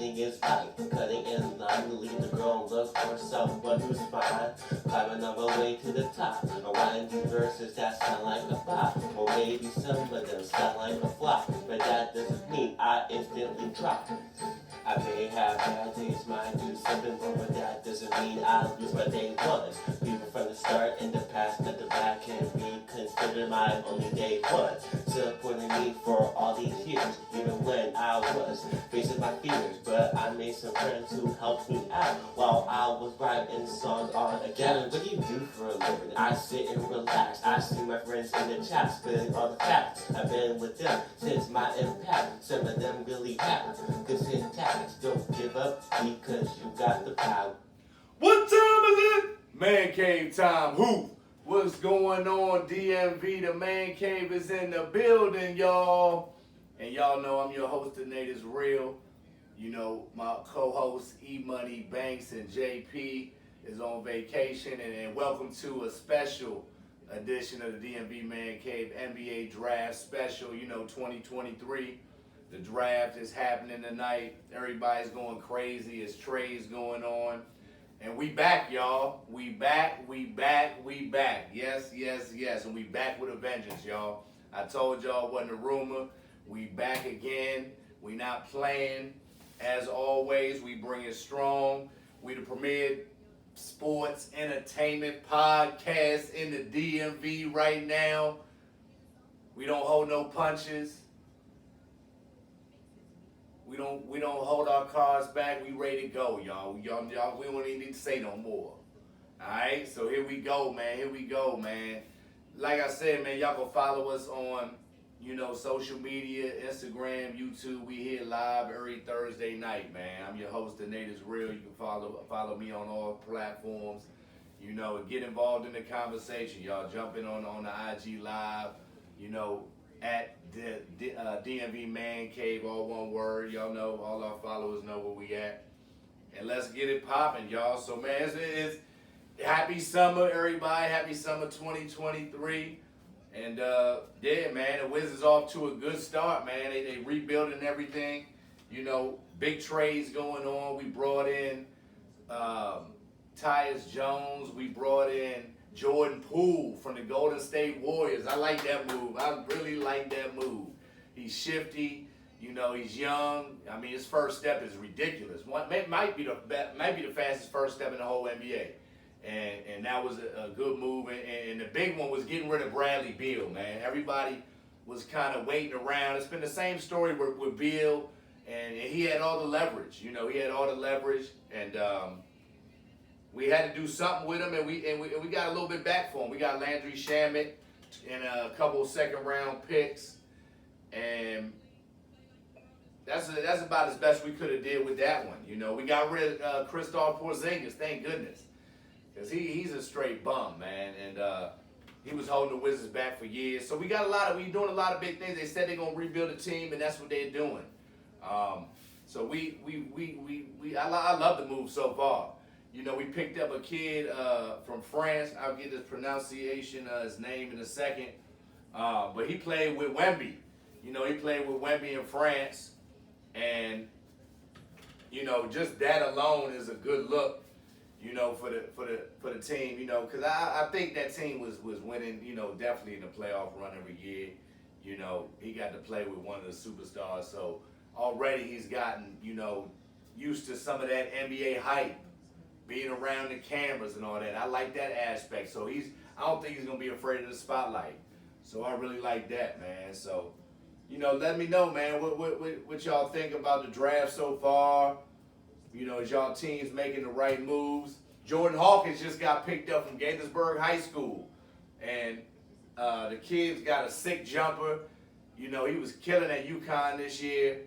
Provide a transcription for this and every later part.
everything is right. Cutting in line, leave the girl look for someone who's fine. Climbing on my way to the top. I'm writing these verses that sound like a pop. Or maybe some of them sound like a flop. But that doesn't mean I instantly drop. I may have bad days, might do something wrong, but that doesn't mean I lose my day one. People from the start and the past at the back can be considered my only day one. Supporting me for all these years, even when I was facing my fears. But I made some friends who helped me out while I was writing songs on a Gavin, what do you do for a living? I sit and relax. I see my friends in the chat spitting all the facts. I've been with them since my impact. Some of them really have good syntax. Don't give up because you got the power. What time is it? Man Cave time. Who? What's going on, DMV? The Man Cave is in the building, y'all. And y'all know I'm your host, The Nate is Real. You know, my co-host, E-Money, Banks, and JP is on vacation. And welcome to a special edition of the DMV Man Cave NBA Draft Special, 2023. The draft is happening tonight. Everybody's going crazy. It's trades going on. And we back, y'all. We back. Yes. And we back with a vengeance, y'all. I told y'all it wasn't a rumor. We back again. We not playing. As always, we bring it strong. We the premier sports entertainment podcast in the DMV right now. We don't hold no punches. We don't hold our cards back. We ready to go, y'all. We don't even need to say no more. Alright? So here we go, man. Like I said, man, y'all go follow us on, social media, Instagram, YouTube. We here live every Thursday night, man. I'm your host, The Nate is Real. You can follow me on all platforms. Get involved in the conversation. Y'all jump in on the IG live, at the DMV Man Cave, all one word. Y'all know, all our followers know where we at. And let's get it popping, y'all. So, man, it's happy summer, everybody. Happy summer 2023. And, yeah, man, the Wizards off to a good start, man. They rebuilding everything. Big trades going on. We brought in Tyus Jones. We brought in Jordan Poole from the Golden State Warriors. I like that move. I really like that move. He's shifty. He's young. I mean, his first step is ridiculous. Might be the fastest first step in the whole NBA. And that was a good move. And the big one was getting rid of Bradley Beal, man. Everybody was kind of waiting around. It's been the same story with Beal, and he had all the leverage. He had all the leverage, and we had to do something with him, and we got a little bit back for him. We got Landry Shamet and a couple of second-round picks, and that's about as best we could have did with that one. We got rid of Kristaps Porzingis, thank goodness, because he's a straight bum, man, and he was holding the Wizards back for years. So we doing a lot of big things. They said they're gonna rebuild a team, and that's what they're doing. So I love the move so far. We picked up a kid from France. I'll get his pronunciation, his name in a second. But he played with Wemby. He played with Wemby in France. And, just that alone is a good look, for the team, because I think that team was winning, definitely in the playoff run every year. He got to play with one of the superstars. So already he's gotten, used to some of that NBA hype, being around the cameras and all that. I like that aspect. So I don't think he's going to be afraid of the spotlight. So I really like that, man. So, let me know, man, what y'all think about the draft so far. Is y'all teams making the right moves? Jordan Hawkins just got picked up from Gaithersburg High School. And the kid's got a sick jumper. He was killing at UConn this year.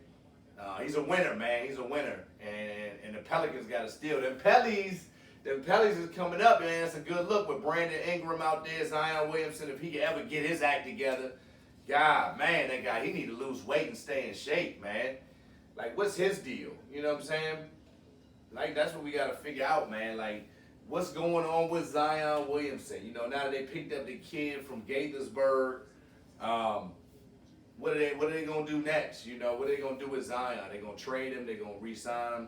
He's a winner, man. He's a winner. And the Pelicans got to steal. Them Pellies is coming up, man. It's a good look with Brandon Ingram out there, Zion Williamson. If he can ever get his act together, God, man, that guy, he need to lose weight and stay in shape, man. Like, what's his deal? You know what I'm saying? Like, that's what we got to figure out, man. Like, what's going on with Zion Williamson? Now that they picked up the kid from Gaithersburg, what are they gonna do next? You know, what are they gonna do with Zion? They gonna trade him? They gonna re-sign him?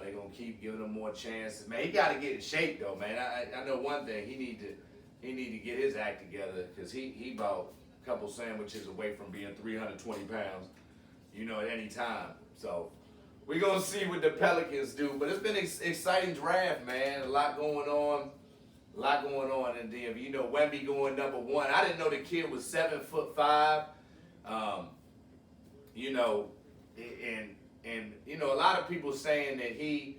They gonna keep giving him more chances? Man, he got to get in shape though, man. I know one thing. He need to get his act together because he about a couple sandwiches away from being 320 pounds. You know, at any time. So we're gonna see what the Pelicans do. But it's been an exciting draft, man. A lot going on. A lot going on in Denver. You know, Wemby going #1. I didn't know the kid was 7'5". You know, and you know, a lot of people saying that he's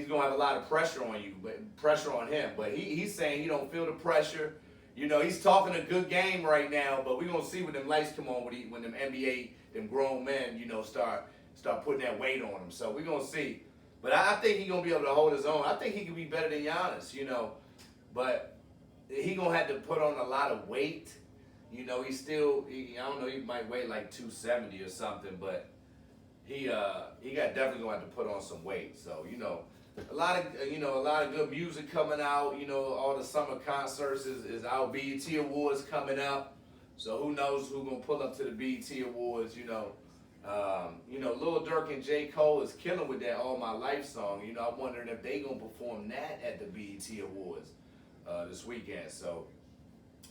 gonna have a lot of pressure on you, but pressure on him. But he's saying he don't feel the pressure. You know, he's talking a good game right now. But we're gonna see when them lights come on when them NBA, them grown men, you know, start putting that weight on him. So we're gonna see. But I think he's gonna be able to hold his own. I think he can be better than Giannis. You know. But he gonna have to put on a lot of weight. You know, I don't know, he might weigh like 270 or something, but he definitely gonna have to put on some weight. So, you know, a lot of good music coming out. You know, all the summer concerts is our BET Awards coming up. So who knows who gonna pull up to the BET Awards, you know. Lil Durk and J. Cole is killing with that All My Life song. You know, I'm wondering if they gonna perform that at the BET Awards this weekend. So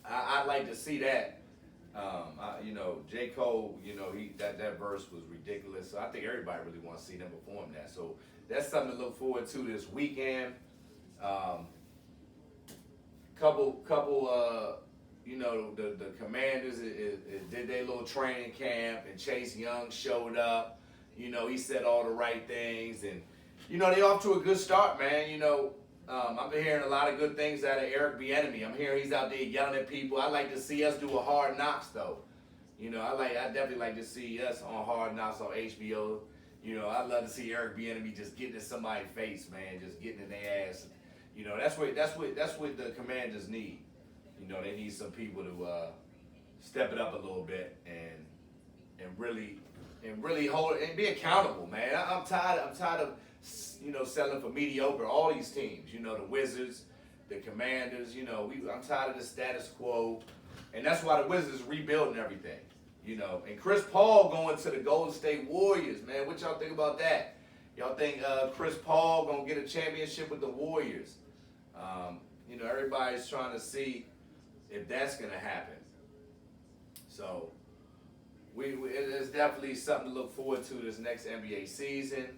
I'd like to see that. J. Cole, you know, that verse was ridiculous. So I think everybody really wants to see them perform that. So that's something to look forward to this weekend. The Commanders did their little training camp, and Chase Young showed up. You know, he said all the right things, and you know they off to a good start, man. You know, I've been hearing a lot of good things out of Eric Bieniemy. I'm hearing he's out there yelling at people. I like to see us do a Hard Knocks though. You know, I definitely like to see us on Hard Knocks on HBO. You know, I'd love to see Eric Bieniemy just getting in somebody's face, man, just getting in their ass. You know, that's what the Commanders need. You know, they need some people to step it up a little bit and really hold and be accountable, man. I'm tired of you know selling for mediocre. All these teams, you know, the Wizards, the Commanders. You know, I'm tired of the status quo, and that's why the Wizards rebuilding everything. You know, and Chris Paul going to the Golden State Warriors, man. What y'all think about that? Y'all think Chris Paul gonna get a championship with the Warriors? You know, everybody's trying to see if that's gonna happen. So it's definitely something to look forward to this next NBA season.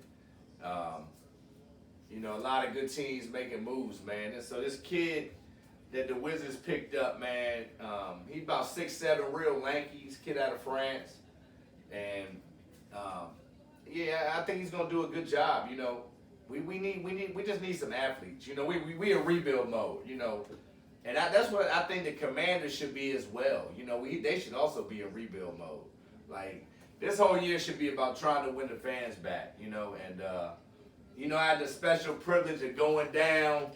You know, a lot of good teams making moves, man. And so this kid that the Wizards picked up, man, he's about 6'7", real lanky. He's a kid out of France. And I think he's gonna do a good job. You know, we just need some athletes. You know, we in rebuild mode. You know, and that's what I think the Commanders should be as well. You know, they should also be in rebuild mode. Like this whole year should be about trying to win the fans back. You know, and you know, I had the special privilege of going down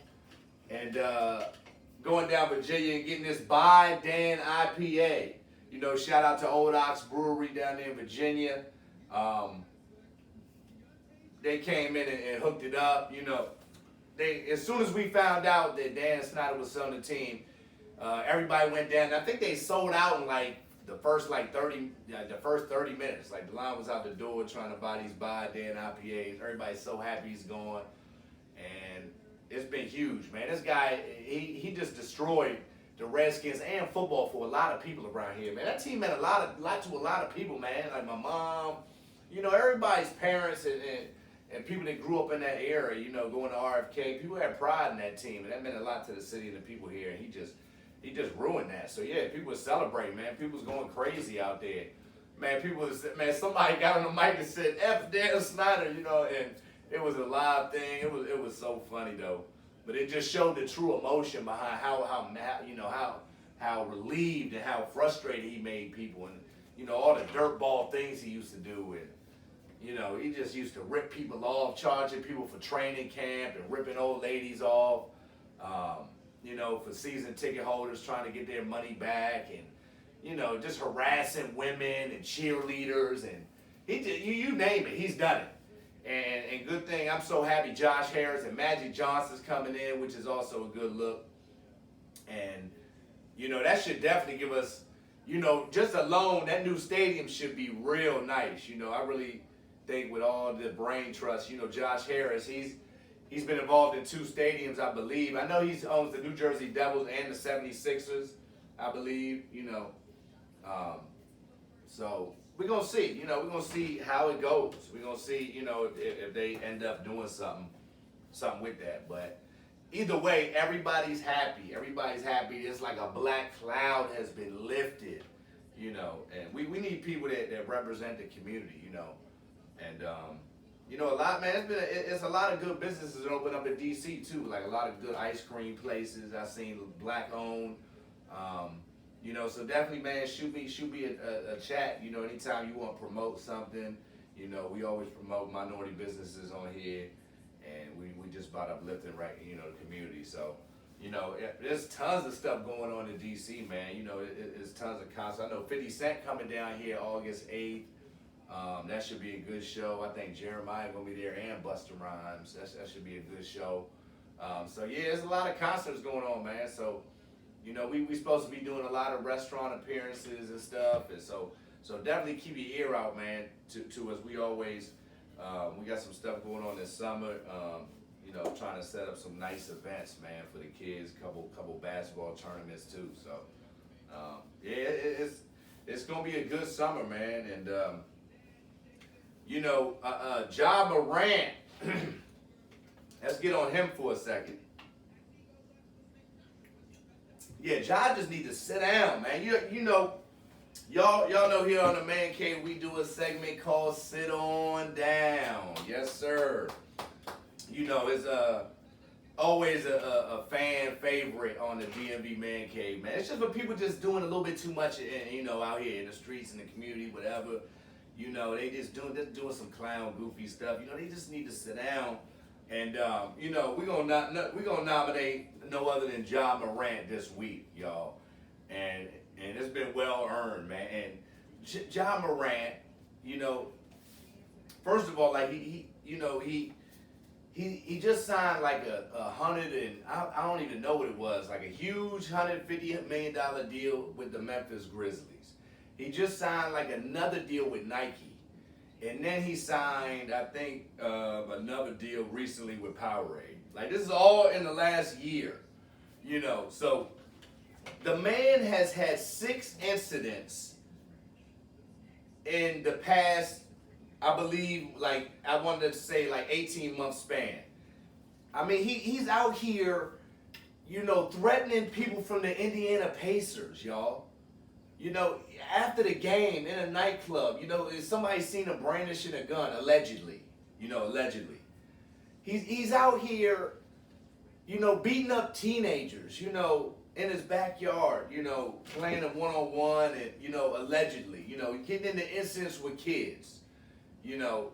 Virginia and getting this By Dan IPA. You know, shout out to Old Ox Brewery down there in Virginia. They came in and hooked it up. You know, as soon as we found out that Dan Snyder was on the team, everybody went down. I think they sold out in like the first 30 minutes. Like the line was out the door trying to buy these By Dan IPAs. Everybody's so happy he's gone, and it's been huge, man. This guy, he just destroyed the Redskins and football for a lot of people around here, man. That team meant a lot to a lot of people, man. Like my mom, you know, everybody's parents and people that grew up in that era, you know, going to RFK, people had pride in that team, and that meant a lot to the city and the people here. And he just ruined that. So yeah, people were celebrating, man. People was going crazy out there, man. Somebody got on the mic and said "F Dan Snyder," you know, and it was a live thing. It was so funny though, but it just showed the true emotion behind how relieved and how frustrated he made people, and you know all the dirtball things he used to do, and you know he just used to rip people off, charging people for training camp and ripping old ladies off, you know, for season ticket holders trying to get their money back, and you know just harassing women and cheerleaders, and you name it, he's done it. And good thing, I'm so happy Josh Harris and Magic Johnson's coming in, which is also a good look. And, you know, that should definitely give us you know, just alone, that new stadium should be real nice. You know, I really think with all the brain trust, you know, Josh Harris, he's been involved in 2 stadiums, I believe. I know he owns the New Jersey Devils and the 76ers, I believe, you know. So we're going to see, you know, we're going to see how it goes. We're going to see, you know, if they end up doing something with that. But either way, everybody's happy. Everybody's happy. It's like a black cloud has been lifted, you know. And we need people that represent the community, you know. And, you know, a lot, man, it's a lot of good businesses that open up in D.C. too. Like a lot of good ice cream places. I've seen black owned. You know, so definitely, man, shoot me a chat. You know, anytime you want to promote something, you know, we always promote minority businesses on here, and we just about uplifting, right, you know, the community. So, you know, there's tons of stuff going on in D.C., man. You know, it's tons of concerts. I know 50 Cent coming down here August 8th. That should be a good show. I think Jeremiah gonna be there and Busta Rhymes. That should be a good show. So yeah, there's a lot of concerts going on, man. So, you know, we supposed to be doing a lot of restaurant appearances and stuff, and so definitely keep your ear out, man, to us. We always we got some stuff going on this summer. You know, trying to set up some nice events, man, for the kids. Couple basketball tournaments too. So yeah, it's gonna be a good summer, man. And you know, Ja Morant. Let's get on him for a second. Yeah, Ja just need to sit down, man. You know, y'all know here on the Man Cave we do a segment called "Sit On Down." Yes, sir. You know, it's always a fan favorite on the DMV Man Cave, man. It's just for people just doing a little bit too much, you know, out here in the streets, in the community, whatever. You know, they just doing some clown, goofy stuff. You know, they just need to sit down. And you know, we're gonna nominate no other than Ja Morant this week, y'all. And it's been well earned, man. And Ja Morant, you know, first of all, like he just signed like a hundred and I don't even know what it was, like a huge $150 million deal with the Memphis Grizzlies. He just signed like another deal with Nike. And then he signed, I think, another deal recently with Powerade. Like, this is all in the last year, you know. So, the man has had 6 incidents in the past, I believe, like, I wanted to say, like, 18-month span. I mean, he's out here, you know, threatening people from the Indiana Pacers, y'all. You know, after the game in a nightclub, you know, somebody seen him brandishing a gun, allegedly. You know, allegedly. He's out here, you know, beating up teenagers, you know, in his backyard, you know, playing them one-on-one and, you know, allegedly, you know, getting into incidents with kids, you know.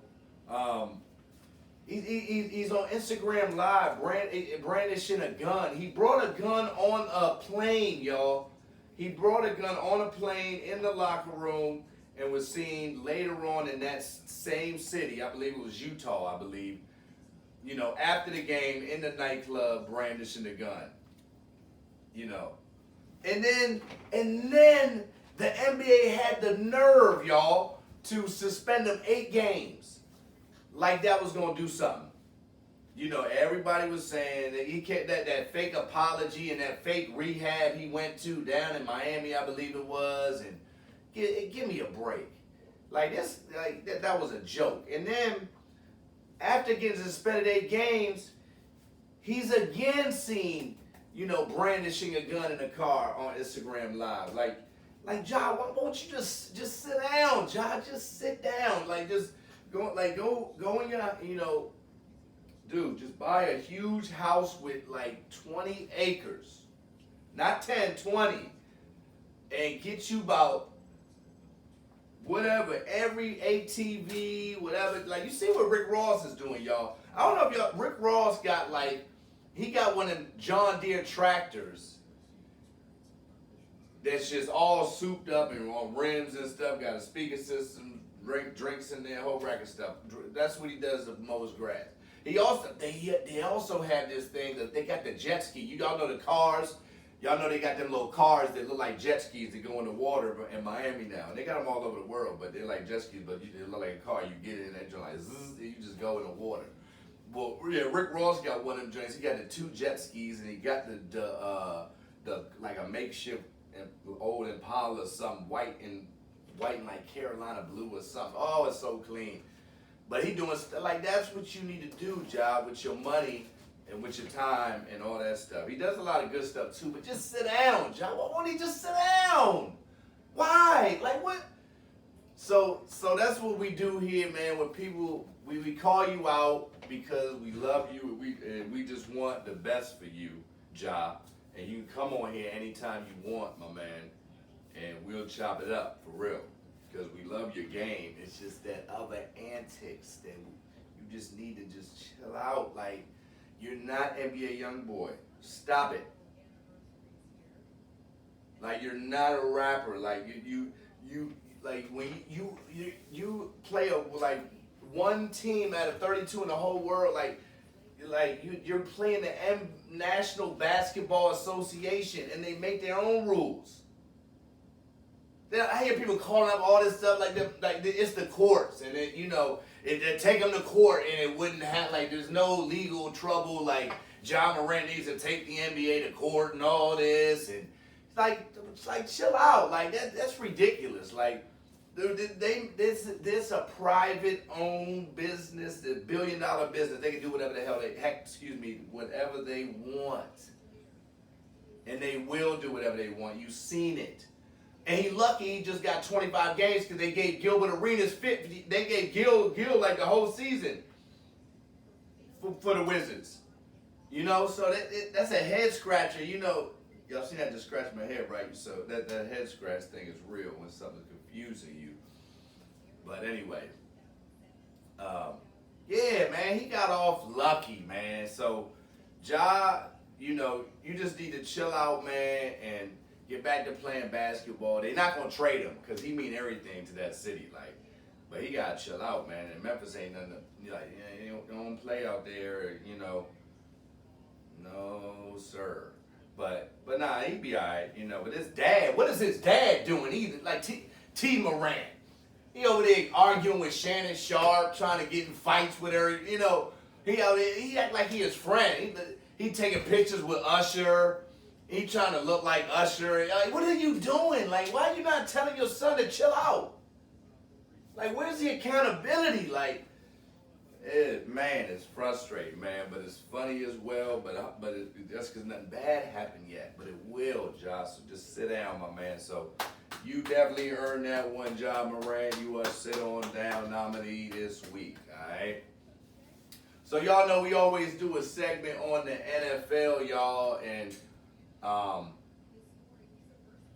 He's on Instagram Live brandishing a gun. He brought a gun on a plane, y'all. He brought a gun on a plane in the locker room and was seen later on in that same city, I believe it was Utah, I believe, you know, after the game in the nightclub brandishing the gun, you know. And then the NBA had the nerve, y'all, to suspend him 8 games. Like that was going to do something. You know, everybody was saying that he kept that fake apology and that fake rehab he went to down in Miami, I believe it was, and give me a break. Like this, like that was a joke. And then after getting suspended 8 games, he's again seen, you know, brandishing a gun in a car on Instagram Live. Like Ja, why won't you just sit down, Ja? Just sit down. Like just go in your, you know. Dude, just buy a huge house with like 20 acres. Not 10, 20. And get you about whatever, every ATV, whatever. Like, you see what Rick Ross is doing, y'all. I don't know if y'all, Rick Ross got like, he got one of them John Deere tractors that's just all souped up and on rims and stuff, got a speaker system, drinks in there, a whole rack of stuff. That's what he does to mow his grass. They also have this thing that they got the jet ski. You all know the cars Y'all know they got them little cars that look like jet skis that go in the water in Miami now. And they got them all over the world, but they're like jet skis, but they look like a car. You get in that joint like zzz, and you just go in the water. Well, yeah, Rick Ross got one of them joints. He got the 2 jet skis, and he got the like a makeshift old Impala or something, white and like Carolina blue or something. Oh, it's so clean. But he doing stuff like that's what you need to do, Job, with your money and with your time and all that stuff. He does a lot of good stuff too, but just sit down, Job. Why won't he just sit down? Why? Like what? So that's what we do here, man. When people we call you out because we love you and we just want the best for you, Ja. And you can come on here anytime you want, my man, and we'll chop it up for real. Because we love your game. It's just that other antics that you just need to just chill out. Like, you're not NBA YoungBoy. Stop it. Like, you're not a rapper. Like, you like when you play like one team out of 32 in the whole world, like you're playing the National Basketball Association, and they make their own rules. I hear people calling up all this stuff like it's the courts, and they take them to court, and it wouldn't have there's no legal trouble. Like John Morant needs to take the NBA to court and all this, and it's like chill out. Like that's ridiculous. Like this a private owned business, the $1 billion business. They can do whatever the hell whatever they want, and they will do whatever they want. You've seen it. And he lucky he just got 25 games because they gave Gilbert Arenas 50. They gave Gil like the whole season for the Wizards. So that's a head scratcher. Y'all seen that just scratch my head, right? So that head scratch thing is real when something's confusing you. But anyway, yeah, man, he got off lucky, man. So, Ja, you just need to chill out, man, and get back to playing basketball. They're not gonna trade him because he mean everything to that city, but he gotta chill out, man. And Memphis ain't nothing. You don't play out there, No, sir. But nah, he be alright, But his dad, what is his dad doing either? Like T. Morant, he over there arguing with Shannon Sharp, trying to get in fights with her. He out there, he act like he his friend. He taking pictures with Usher. He trying to look like Usher. Like, what are you doing? Like, why are you not telling your son to chill out? Like, where's the accountability? Like, man, it's frustrating, man. But it's funny as well. But that's because nothing bad happened yet. But it will, Josh. So just sit down, my man. So you definitely earned that one, Ja Morant. You are sit on down nominee this week, all right? So y'all know we always do a segment on the NFL, y'all, and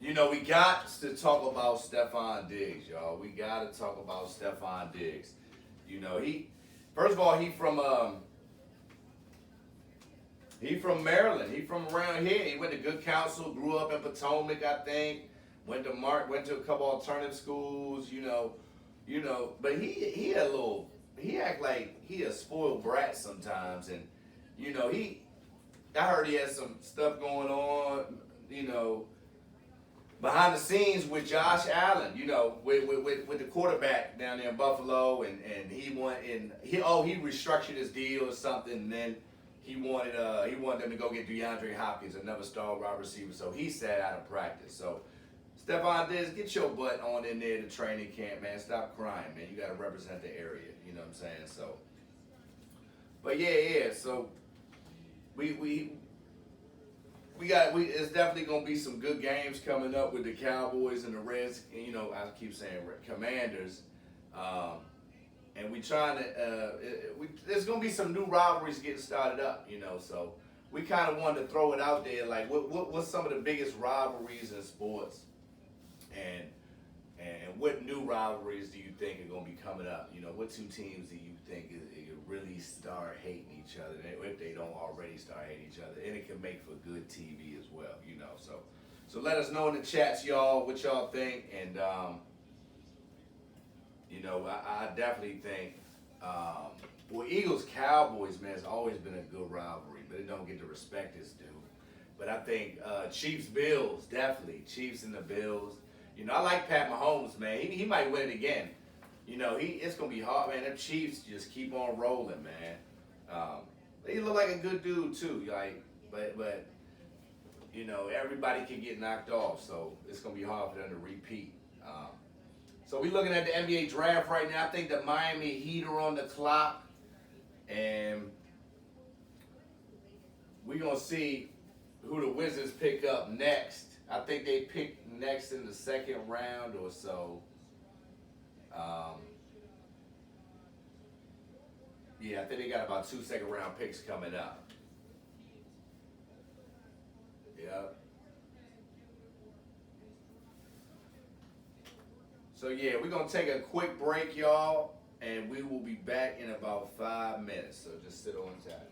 we got to talk about Stephon Diggs, y'all. We got to talk about Stephon Diggs. First of all, he from Maryland. He from around here. He went to Good Counsel, grew up in Potomac, I think. Went to a couple alternative schools, But he act like he a spoiled brat sometimes, and I heard he had some stuff going on, behind the scenes with Josh Allen, with the quarterback down there in Buffalo, and he restructured his deal or something, and then he wanted them to go get DeAndre Hopkins, another star wide receiver, so he sat out of practice. So Stephon Diggs, get your butt on in there to training camp, man. Stop crying, man. You got to represent the area, you know what I'm saying? So, but yeah. So it's definitely gonna be some good games coming up with the Cowboys and the Reds. I keep saying Commanders, and we trying to. There's gonna be some new rivalries getting started up. So we kind of wanted to throw it out there. Like, what's some of the biggest rivalries in sports, and what new rivalries do you think are gonna be coming up? What two teams do you think really start hating each other, if they don't already start hating each other, and it can make for good TV as well, So let us know in the chats, y'all, what y'all think, and I definitely think, Eagles Cowboys, man, has always been a good rivalry, but it don't get the respect it's due. But I think Chiefs Bills definitely Chiefs and the Bills. You know, I like Pat Mahomes, man. He might win it again. You know, it's gonna be hard, man. Them Chiefs just keep on rolling, man. Um, he look like a good dude too. Like, but you know, everybody can get knocked off, so it's gonna be hard for them to repeat. So we looking at the NBA draft right now. I think the Miami Heat are on the clock, and we're gonna see who the Wizards pick up next. I think they pick next in the second round or so. Um, yeah, I think they got about 2 second-round picks coming up. Yep. So yeah, we're gonna take a quick break, y'all, and we will be back in about 5 minutes. So just sit on tight.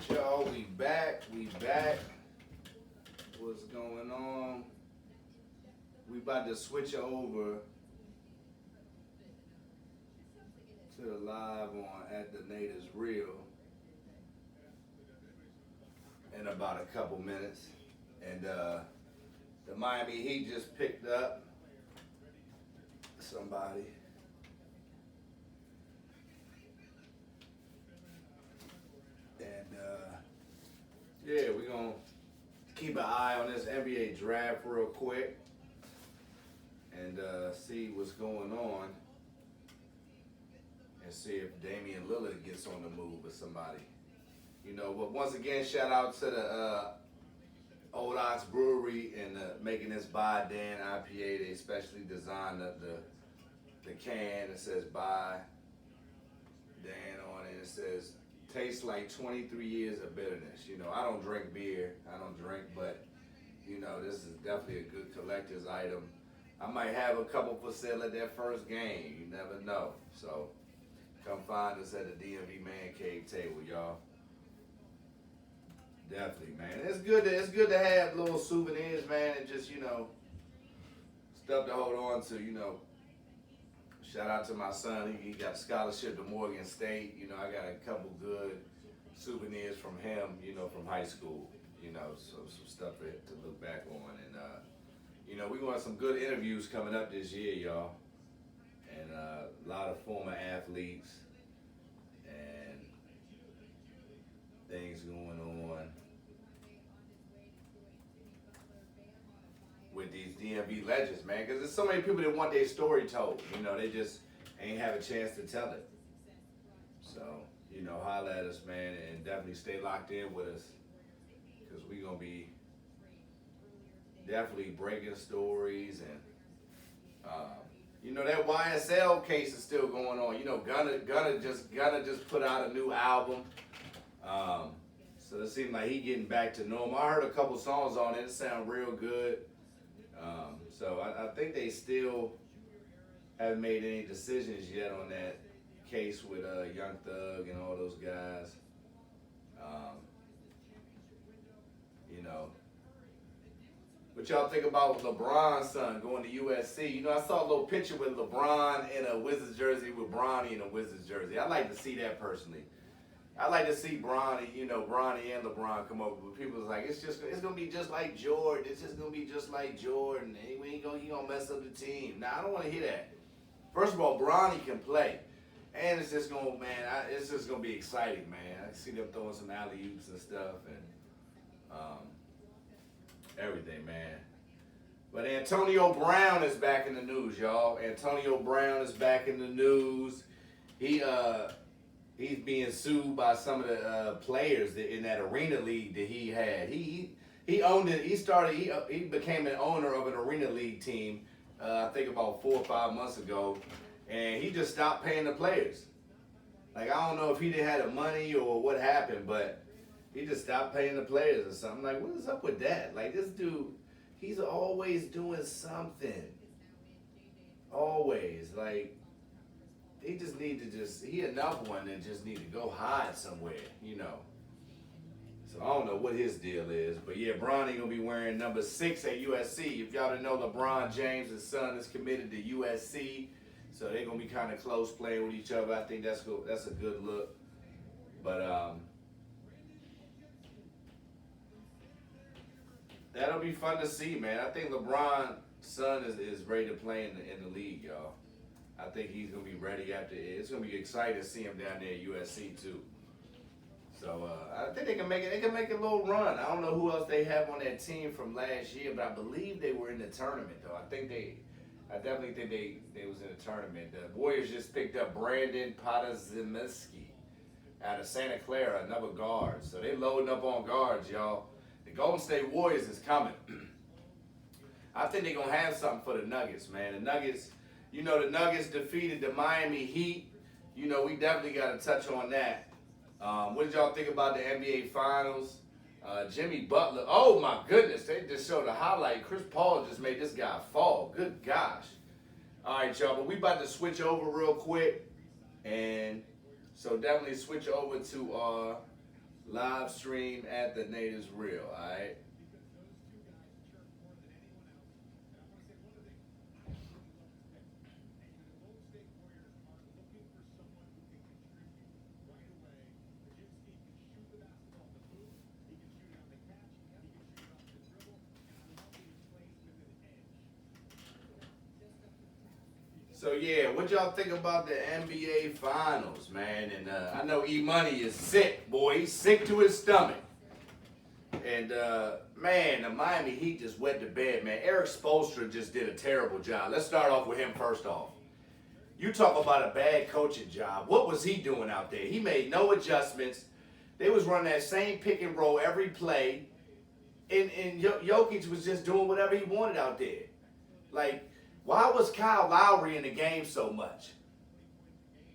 y'all. We back. What's going on? We about to switch over to the live on At The Nate Is Real in about a couple minutes. And the Miami Heat just picked up somebody. And yeah, we're going to keep an eye on this NBA draft real quick and see what's going on and see if Damian Lillard gets on the move with somebody. You know, but once again, shout out to the Old Ox Brewery and making this By Dan IPA. They specially designed the can. It says By Dan on it. It says, tastes like 23 years of bitterness. You know, I don't drink beer. But, you know, this is definitely a good collector's item. I might have a couple for sale at that first game. You never know. So, come find us at the DMV Man Cave table, y'all. Definitely, man. It's good to have little souvenirs, man, and just, you know, stuff to hold on to, you know. Shout out to my son. He got a scholarship to Morgan State. You know, I got a couple good souvenirs from him, you know, from high school. You know, so some stuff to look back on. And, you know, we're going to have some good interviews coming up this year, y'all. And a lot of former athletes and things going on with these DMV legends, man. Because there's so many people that want their story told. You know, they just ain't have a chance to tell it. So, you know, holla at us, man, and definitely stay locked in with us. Because we're going to be definitely breaking stories. And, you know, that YSL case is still going on. You know, Gunna just put out a new album. So it seems like he getting back to normal. I heard a couple songs on it. It sound real good. So I think they still haven't made any decisions yet on that case with Young Thug and all those guys. You know, what y'all think about LeBron's son going to USC? You know, I saw a little picture with LeBron in a Wizards jersey with Bronny in a Wizards jersey. I like to see that personally. I like to see Bronny, you know, Bronny and LeBron come over. But people's like, it's gonna be just like Jordan. It's just gonna be just like Jordan. He gonna mess up the team. Nah, I don't want to hear that. First of all, Bronny can play, and it's just gonna be exciting, man. I see them throwing some alley oops and stuff and everything, man. But Antonio Brown is back in the news, y'all. Antonio Brown is back in the news. He's being sued by some of the players in that arena league that he had. He owned it. He became an owner of an arena league team. I think about 4 or 5 months ago, and he just stopped paying the players. Like, I don't know if he didn't have the money or what happened, but he just stopped paying the players or something. Like, what is up with that? Like, this dude, he's always doing something. Always. Like, he just need to he enough one that just need to go hide somewhere, you know. So I don't know what his deal is. But yeah, Bronny gonna be wearing number 6 at USC. If y'all didn't know, LeBron James' son is committed to USC. So they're gonna be kind of close playing with each other. I think that's a good look. But that'll be fun to see, man. I think LeBron's son is ready to play in the league, y'all. I think he's going to be ready after it. It's going to be exciting to see him down there at USC, too. So, I think they can make it. They can make a little run. I don't know who else they have on that team from last year, but I believe they were in the tournament, though. I definitely think they was in the tournament. The Warriors just picked up Brandon Podziemski out of Santa Clara, another guard. So they loading up on guards, y'all. The Golden State Warriors is coming. I think they're going to have something for the Nuggets, man. The Nuggets, you know, the Nuggets defeated the Miami Heat. You know, we definitely got to touch on that. What did y'all think about the NBA Finals? Jimmy Butler. Oh, my goodness. They just showed a highlight. Chris Paul just made this guy fall. Good gosh. All right, y'all. But we about to switch over real quick. And so definitely switch over to Live stream at the Natives Real, alright? So yeah, what y'all think about the NBA Finals, man? And I know E Money is sick, boy. He's sick to his stomach. And man, the Miami Heat just wet the bed, man. Eric Spoelstra just did a terrible job. Let's start off with him first off. You talk about a bad coaching job. What was he doing out there? He made no adjustments. They was running that same pick and roll every play. And Jokic was just doing whatever he wanted out there. Like, why was Kyle Lowry in the game so much?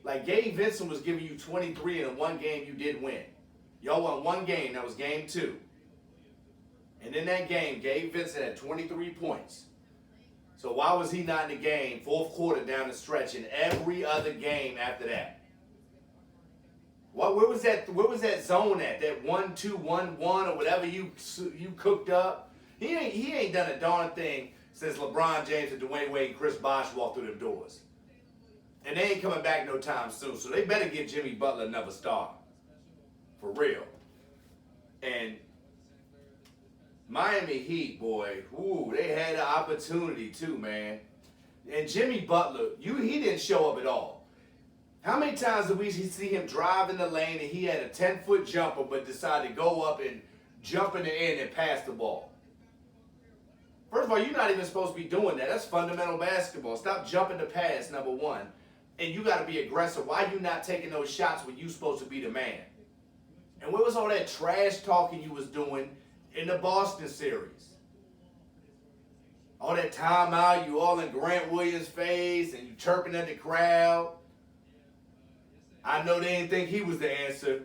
Like, Gabe Vincent was giving you 23 in one game you did win. Y'all won one game. That was game 2. And in that game, Gabe Vincent had 23 points. So why was he not in the game fourth quarter down the stretch in every other game after that? Where was that zone at? That 1-2-1-1 or whatever you cooked up? He ain't done a darn thing since LeBron James and Dwayne Wade and Chris Bosh walked through them doors. And they ain't coming back no time soon. So they better give Jimmy Butler another star. For real. And Miami Heat, boy, ooh, they had an opportunity too, man. And Jimmy Butler, he didn't show up at all. How many times did we see him drive in the lane and he had a 10-foot jumper but decided to go up and jump in the air and pass the ball? First of all, you're not even supposed to be doing that. That's fundamental basketball. Stop jumping the pass, number one. And you got to be aggressive. Why are you not taking those shots when you're supposed to be the man? And what was all that trash talking you was doing in the Boston series? All that timeout, you all in Grant Williams' face and you chirping at the crowd. I know they didn't think he was the answer.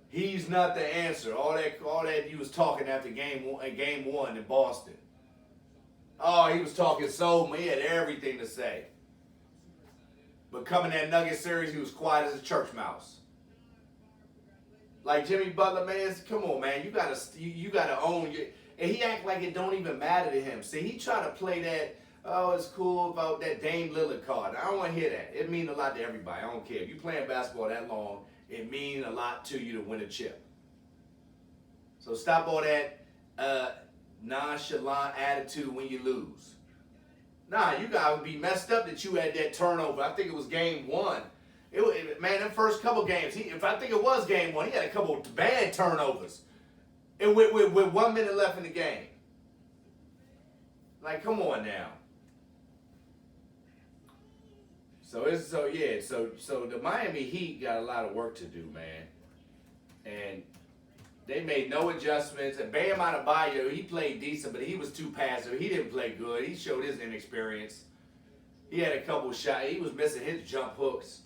He's not the answer. All that you was talking after game 1 in Boston. Oh, he was talking so much. He had everything to say. But coming that Nugget series, he was quiet as a church mouse. Like Jimmy Butler, man, come on, man. You gotta own your. And he act like it don't even matter to him. See, he try to play that. Oh, it's cool about that Dame Lillard card. I don't want to hear that. It means a lot to everybody. I don't care. If you playing basketball that long, it means a lot to you to win a chip. So stop all that nonchalant attitude when you lose. Nah, you gotta be messed up that you had that turnover. I think it was game 1. Man, them first couple games, if I think it was game 1, he had a couple bad turnovers. And with 1 minute left in the game. Like, come on now. So the Miami Heat got a lot of work to do, man. And they made no adjustments. And Bam Adebayo, he played decent, but he was too passive. He didn't play good. He showed his inexperience. He had a couple shots. He was missing his jump hooks.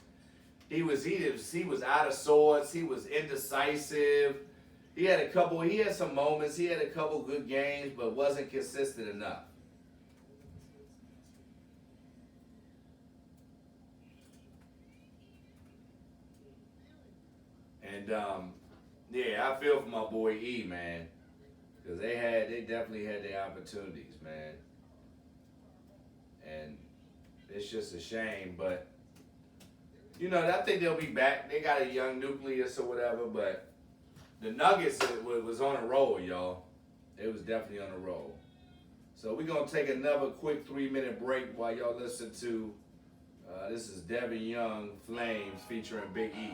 He was out of sorts. He was indecisive. He had some moments. He had a couple good games, but wasn't consistent enough. And yeah, I feel for my boy E, man, because they definitely had their opportunities, man. And it's just a shame, but I think they'll be back. They got a young nucleus or whatever, but the Nuggets was on a roll, y'all. It was definitely on a roll. So we're gonna take another quick 3-minute break while y'all listen to. This is Devin Young, Flames, featuring Big E.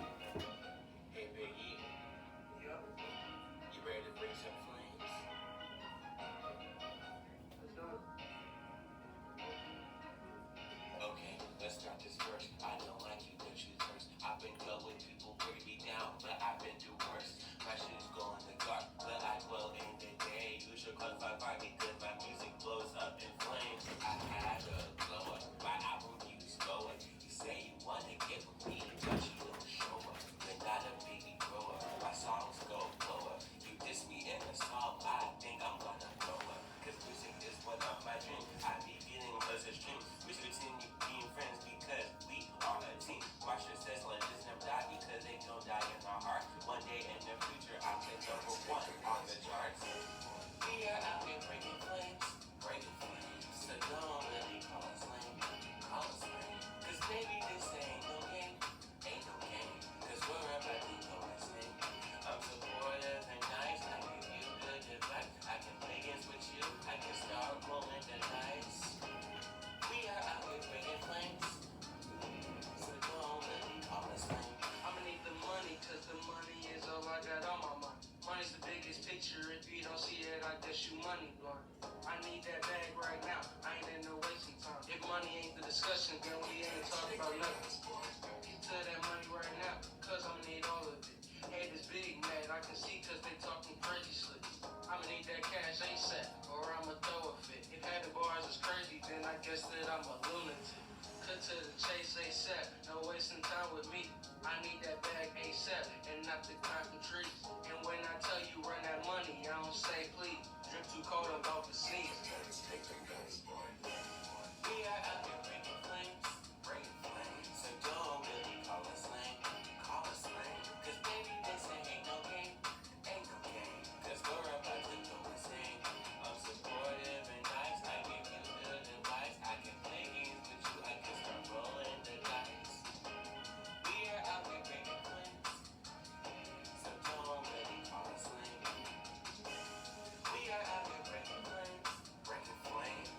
Hey, Big E. Yep. You ready to bring some flames? Let's do it. Okay, let's start this first. I don't like you, don't you first. I've been good with people bring me down, but I've been through worse. My shit is going in the dark, but I dwell in the day. You should come find me, cause my music blows up in flames. I had a glow up, my album keeps going. You say you wanna get with me, but you don't show up. nature. If you don't see it, I guess you money blind. I need that bag right now. I ain't in no wasting time. If money ain't the discussion, then we ain't talking about nothing. Get to that money right now, cause I'ma need all of it. Haters big mad, I can see cause they talking crazy slick. I'ma need that cash ASAP, or I'ma throw a fit. If having bars is crazy, then I guess that I'm a lunatic. Cut to the chase ASAP, no wasting time with me. I need that bag ASAP, and not the cotton trees. And when I tell you run that money, I don't say please. Drip too cold, I'm about to sneeze. We are out here breaking flames, so don't really call us lame, cause baby this ain't no game, cause we're about to go insane. I'm supportive and nice, I give you good advice, I can play games with you, I can start rolling the dice. We are out here breaking flames, so don't really call us lame. We are out here breaking flames,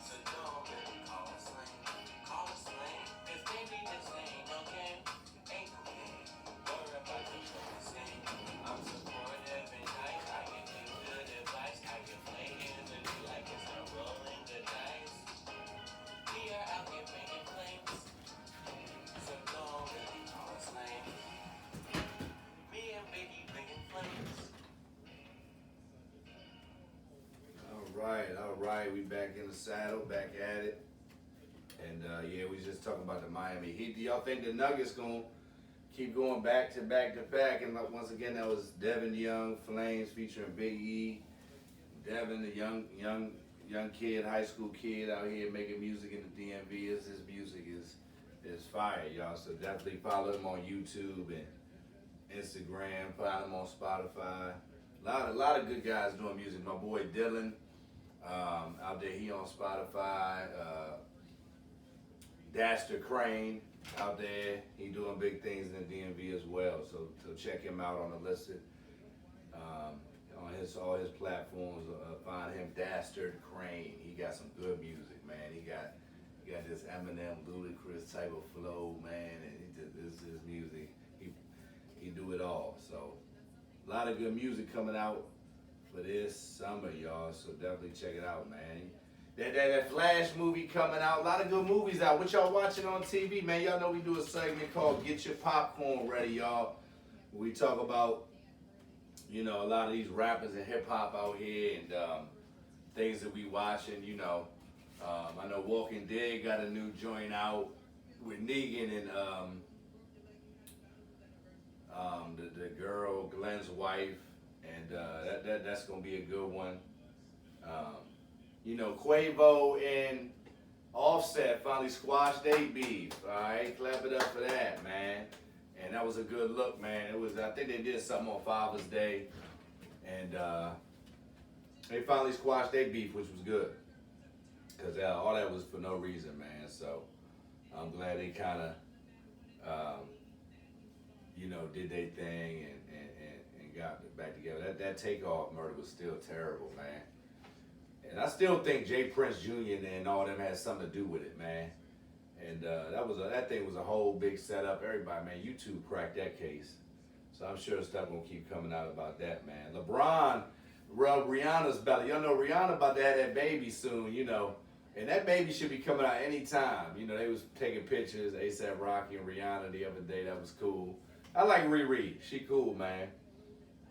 so don't really call us lame, cause baby this ain't no game, we're about to go insane. I'm supportive and nice, I give you good advice, I can play games with you, I can start rolling the dice. We are out here breaking flames, so don't really call us lame. Me and baby breaking flames. All right, we back in the saddle, back at it. And yeah, we just talking about the Miami Heat. Do y'all think the Nuggets gonna keep going back to back to back? And once again, that was Devin Young, Flames featuring Big E. Devin, the young kid, high school kid out here making music in the DMV. His music is fire, y'all. So definitely follow him on YouTube and Instagram. Follow him on Spotify. A lot of good guys doing music. My boy Dylan. Out there, he on Spotify. Daster Crane out there, he doing big things in the DMV as well. So check him out on the list. On all his platforms, find him Daster Crane. He got some good music, man. He got this Eminem, ludicrous type of flow, man, and his music. He do it all. So a lot of good music coming out for this summer, y'all. So definitely check it out, man. That Flash movie coming out. A lot of good movies out. What y'all watching on TV, man? Y'all know we do a segment called Get Your Popcorn Ready, y'all. We talk about, a lot of these rappers and hip hop out here and things that we watching, I know Walking Dead got a new joint out with Negan and the girl, Glenn's wife, and that's gonna be a good one. Quavo and Offset finally squashed their beef. All right, clap it up for that, man. And that was a good look, man. I think they did something on Father's Day, and they finally squashed their beef, which was good, because all that was for no reason, man. So I'm glad they kind of, did their thing and got back together. That Takeoff murder was still terrible, man. And I still think Jay Prince Jr. and all them had something to do with it, man. And that thing was a whole big setup. Everybody, man, YouTube cracked that case. So I'm sure stuff gonna keep coming out about that, man. LeBron rubbed Rihanna's belly. Y'all know Rihanna about to have that baby soon, And that baby should be coming out anytime. They was taking pictures, A$AP Rocky and Rihanna the other day. That was cool. I like Riri. She cool, man.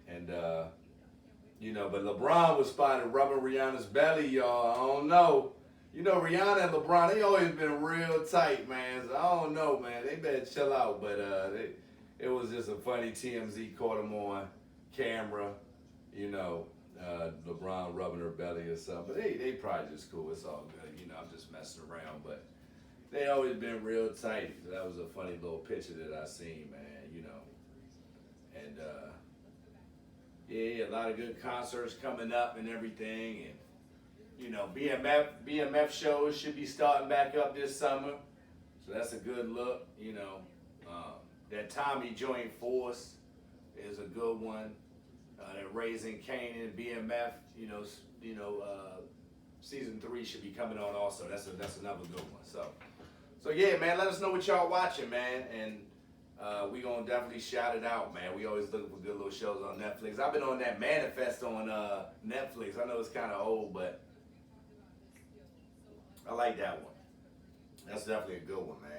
And but LeBron was spotted rubbing Rihanna's belly, y'all. I don't know. Rihanna and LeBron, they always been real tight, man. So I don't know, man. They better chill out. But it was just a funny TMZ caught him on camera, LeBron rubbing her belly or something. But they probably just cool. It's all good. I'm just messing around. But they always been real tight. So that was a funny little picture that I seen, man, And yeah, a lot of good concerts coming up and everything. And, BMF shows should be starting back up this summer. So that's a good look, That Tommy Joint Force is a good one. That Raising Kanan, BMF, season 3 should be coming on also. That's another good one. So yeah, man, let us know what y'all watching, man. And We gonna definitely shout it out, man. We always looking for good little shows on Netflix. I've been on that Manifest on Netflix. I know it's kind of old, but I like that one. That's definitely a good one, man.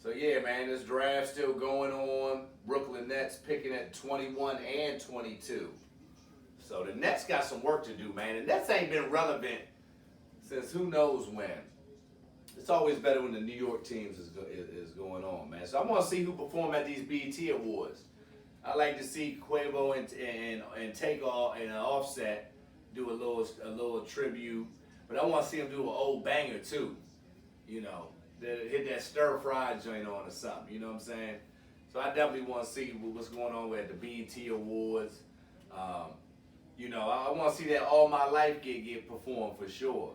So yeah, man, this draft still going on. Brooklyn Nets picking at 21 and 22. So the Nets got some work to do, man. The Nets ain't been relevant since who knows when. It's always better when the New York teams is going on, man. So I want to see who perform at these BET Awards. I like to see Quavo and Takeoff and Offset do a little tribute, but I want to see them do an old banger too. You know, hit that stir fry joint on or something. You know what I'm saying? So I definitely want to see what's going on with the BET Awards. You know, I want to see that All My Life get performed for sure.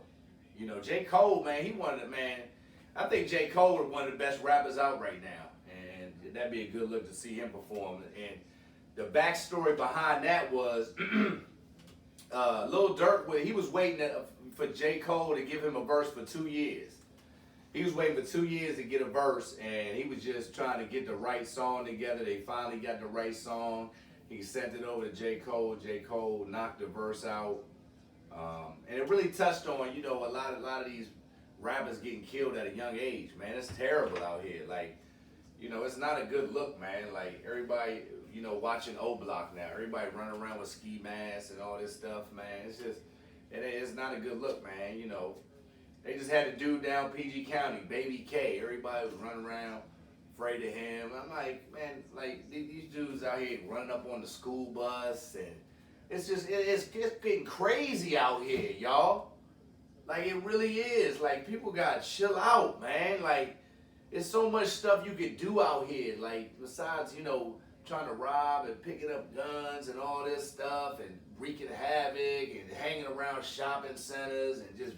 You know, J. Cole, man, he one of the, man, I think J. Cole is one of the best rappers out right now. And that'd be a good look to see him perform. And the backstory behind that was Lil Durk, he was waiting for J. Cole to give him a verse for 2 years. He was waiting for 2 years to get a verse, and he was just trying to get the right song together. They finally got the right song. He sent it over to J. Cole. J. Cole knocked the verse out. And it really touched on, you know, a lot of these rappers getting killed at a young age, man. It's terrible out here. Like, you know, it's not a good look, man. Like, everybody, you know, watching O Block now. Everybody running around with ski masks and all this stuff, man. It's just, it's not a good look, man. You know, they just had a dude down PG County, Baby K. Everybody was running around afraid of him. I'm like, man, like, these dudes out here running up on the school bus, and it's just, it's getting crazy out here, y'all. Like, it really is. Like, people gotta chill out, man. Like, there's so much stuff you could do out here. Like, besides, you know, trying to rob and picking up guns and all this stuff and wreaking havoc and hanging around shopping centers and just,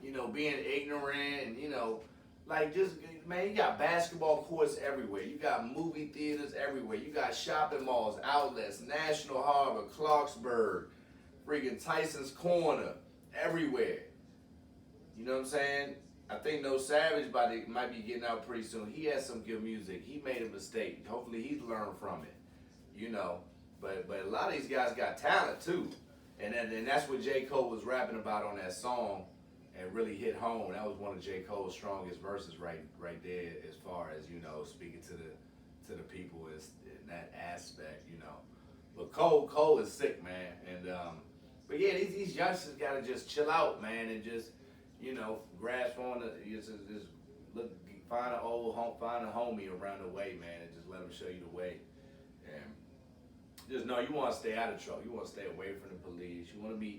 you know, being ignorant and, you know, like, just, man, you got basketball courts everywhere. You got movie theaters everywhere. You got shopping malls, outlets, National Harbor, Clarksburg, freaking Tyson's Corner, everywhere. You know what I'm saying? I think No Savage might be getting out pretty soon. He has some good music. He made a mistake. Hopefully he's learned from it. You know, but a lot of these guys got talent too. And that's what J. Cole was rapping about on that song. And really hit home. That was one of J. Cole's strongest verses right there, as far as, you know, speaking to the people in that aspect, you know. But Cole is sick, man. And but yeah, these youngsters gotta just chill out, man, and just, you know, grasp on just look, find a homie around the way, man, and just let them show you the way. And just know you want to stay out of trouble. You want to stay away from the police. You want to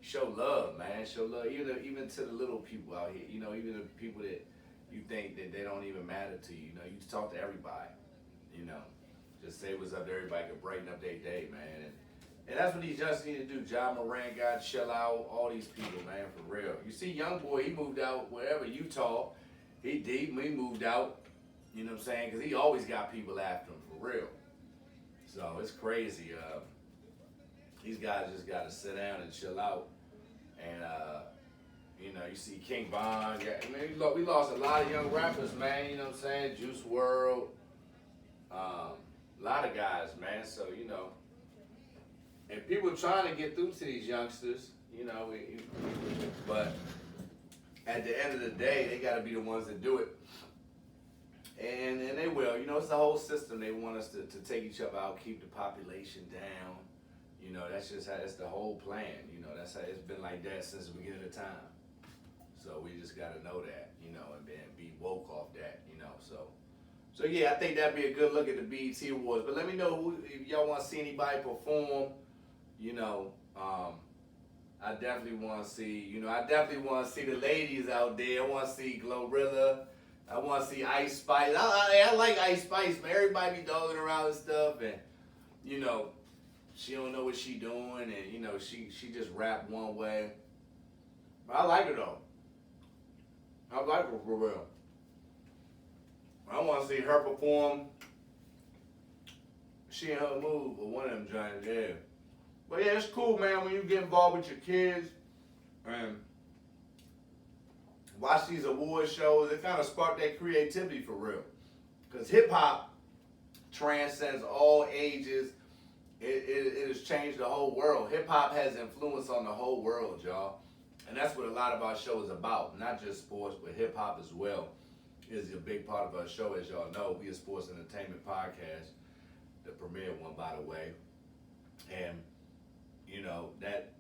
show love, man. Show love, even to the little people out here. You know, even the people that you think that they don't even matter to you. You know, you just talk to everybody. You know, just say what's up to everybody, can brighten up their day, man. And that's what these youngsters need to do. Ja Morant got to chill out. All these people, man, for real. You see, young boy, he moved out wherever, Utah. He moved out. You know what I'm saying? Because he always got people after him, for real. So it's crazy. These guys just got to sit down and chill out. And, you know, you see King Von. Yeah, I mean, we lost a lot of young rappers, man. You know what I'm saying? Juice WRLD. A lot of guys, man. So, you know. And people are trying to get through to these youngsters, you know. But at the end of the day, they got to be the ones that do it. And they will. You know, it's the whole system. They want us to take each other out, keep the population down. You know, that's the whole plan. You know, that's how it's been like that since the beginning of time. So we just got to know that, you know, and be woke off that, you know. So yeah, I think that'd be a good look at the BET Awards. But let me know if y'all want to see anybody perform. You know, I definitely want to see, the ladies out there. I want to see Glorilla. I want to see Ice Spice. I like Ice Spice, man. Everybody be dogging around and stuff, and, you know, she don't know what she doing, and, you know, she just rap one way. But I like her, though. I like her for real. I want to see her perform. She and her move, or one of them giants, yeah. But yeah, it's cool, man, when you get involved with your kids and watch these award shows. It kind of spark their creativity for real. Because hip hop transcends all ages. It has changed the whole world. Hip hop has influence on the whole world, y'all. And that's what a lot of our show is about. Not just sports, but hip hop as well is a big part of our show, as y'all know. We a sports entertainment podcast, the premier one, by the way. And, you know, that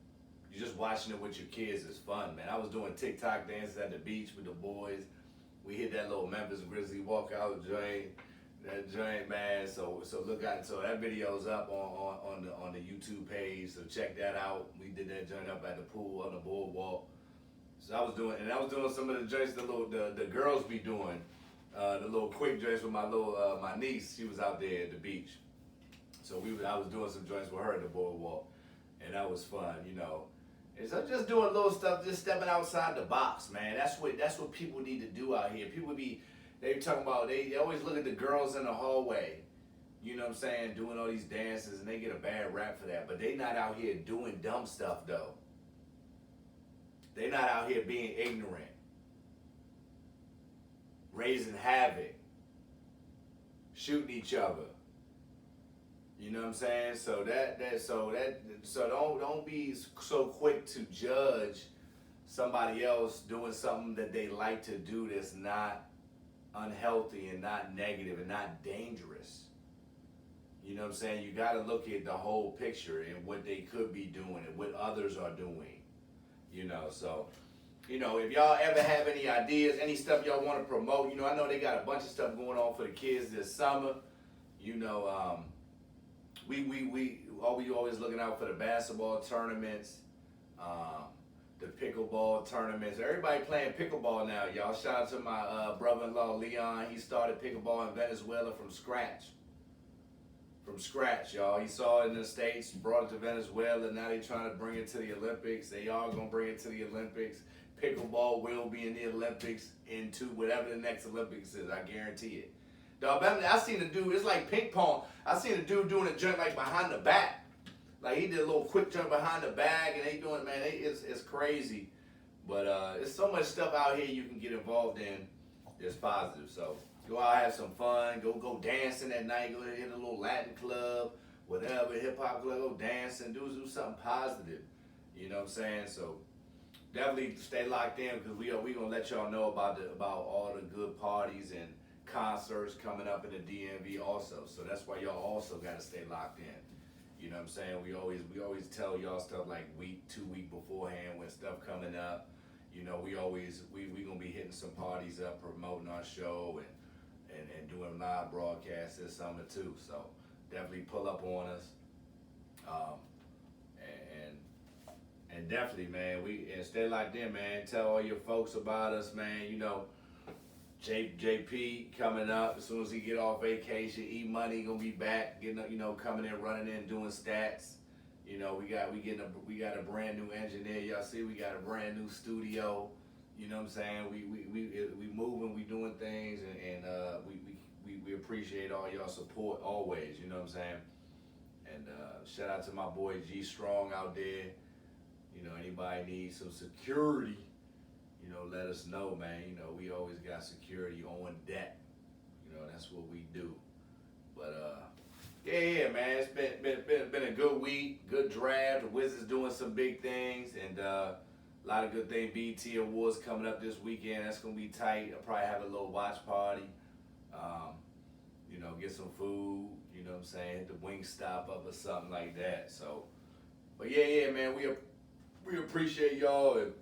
you just watching it with your kids is fun, man. I was doing TikTok dances at the beach with the boys. We hit that little Memphis Grizzly walkout joint. That joint, man. So look out. So that video's up on the YouTube page. So check that out. We did that joint up at the pool on the boardwalk. So I was doing some of the joints the girls be doing, the little quick joints with my niece. She was out there at the beach. So I was doing some joints with her at the boardwalk, and that was fun, you know. And so just doing little stuff, just stepping outside the box, man. That's what people need to do out here. They talking about, they always look at the girls in the hallway, you know what I'm saying, doing all these dances, and they get a bad rap for that. But they not out here doing dumb stuff, though. They not out here being ignorant, raising havoc, shooting each other. You know what I'm saying? So don't be so quick to judge somebody else doing something that they like to do that's not unhealthy and not negative and not dangerous. You know what I'm saying? You got to look at the whole picture and what they could be doing and what others are doing. You know, so, you know, if y'all ever have any ideas, any stuff y'all want to promote, you know, I know they got a bunch of stuff going on for the kids this summer. You know, we always looking out for the basketball tournaments, the pickleball tournaments. Everybody playing pickleball now, y'all. Shout out to my brother-in-law Leon. He started pickleball in Venezuela from scratch. From scratch, y'all. He saw it in the States, brought it to Venezuela. Now they're trying to bring it to the Olympics. They are going to bring it to the Olympics. Pickleball will be in the Olympics into whatever the next Olympics is. I guarantee it. Dog, I seen a dude, it's like ping pong. I seen a dude doing a jump like behind the back. Like he did a little quick jump behind the bag, and they doing it, man. It's crazy. But there's so much stuff out here you can get involved in that's positive. So go out, have some fun. Go dancing at night. Go hit a little Latin club, whatever, hip hop club. Go dancing. Do something positive. You know what I'm saying? So definitely stay locked in because we gonna let y'all know about all the good parties and concerts coming up in the DMV also. So that's why y'all also got to stay locked in. You know what I'm saying? We always tell y'all stuff like 2 weeks beforehand when stuff coming up. You know, we gonna be hitting some parties up, promoting our show and doing live broadcasts this summer too. So definitely pull up on us. And definitely, man, and stay locked in, man. Tell all your folks about us, man. You know, JP coming up as soon as he get off vacation. E-Money gonna be back, coming in, running in, doing stats. You know, we got a brand new engineer. Y'all see, we got a brand new studio. You know what I'm saying? We moving, we doing things, and we appreciate all y'all support always. You know what I'm saying? And shout out to my boy G Strong out there. You know, anybody needs some security, you know, let us know, man. You know, we always got security on deck. You know, that's what we do. But yeah, man. It's been a good week, good draft. The Wizards doing some big things, and a lot of good things. BET Awards coming up this weekend. That's gonna be tight. I'll probably have a little watch party. You know, get some food. You know what I'm saying? Hit the Wingstop up or something like that. So, but yeah, man. We appreciate y'all and.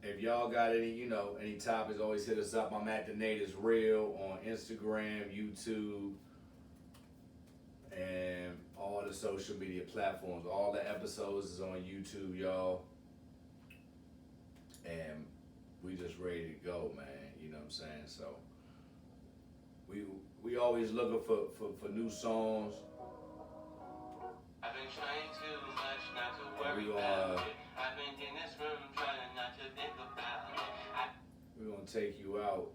If y'all got any topics, always hit us up. I'm at The Nate Is Real on Instagram, YouTube, and all the social media platforms. All the episodes is on YouTube, y'all. And we just ready to go, man. You know what I'm saying? So we always looking for new songs. I've been trying too much not to worry about it. I've been in this room trying not to think about it. We're gonna take you out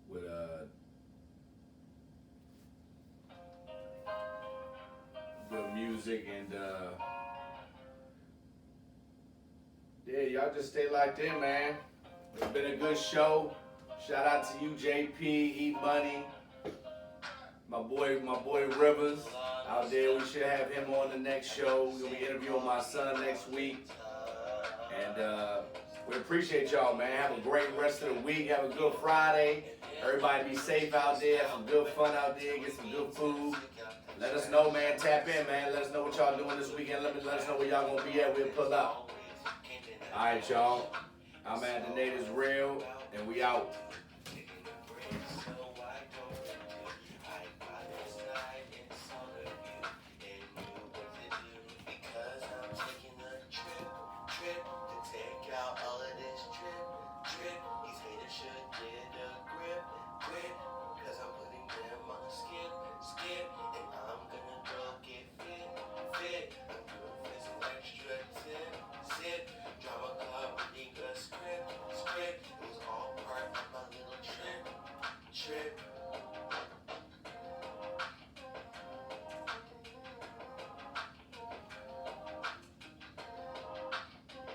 with good music and yeah, Yeah, y'all just stay locked in, man. It's been a good show. Shout out to you, JP, E Money, my boy Rivers out there. We should have him on the next show. We're gonna be interviewing my son next week. And we appreciate y'all, man. Have a great rest of the week. Have a good Friday. Everybody be safe out there. Have some good fun out there. Get some good food. Let us know, man. Tap in, man. Let us know what y'all doing this weekend. Let us know where y'all gonna be at. We'll pull up. All right, y'all. I'm at The Nate Is Real, and we out.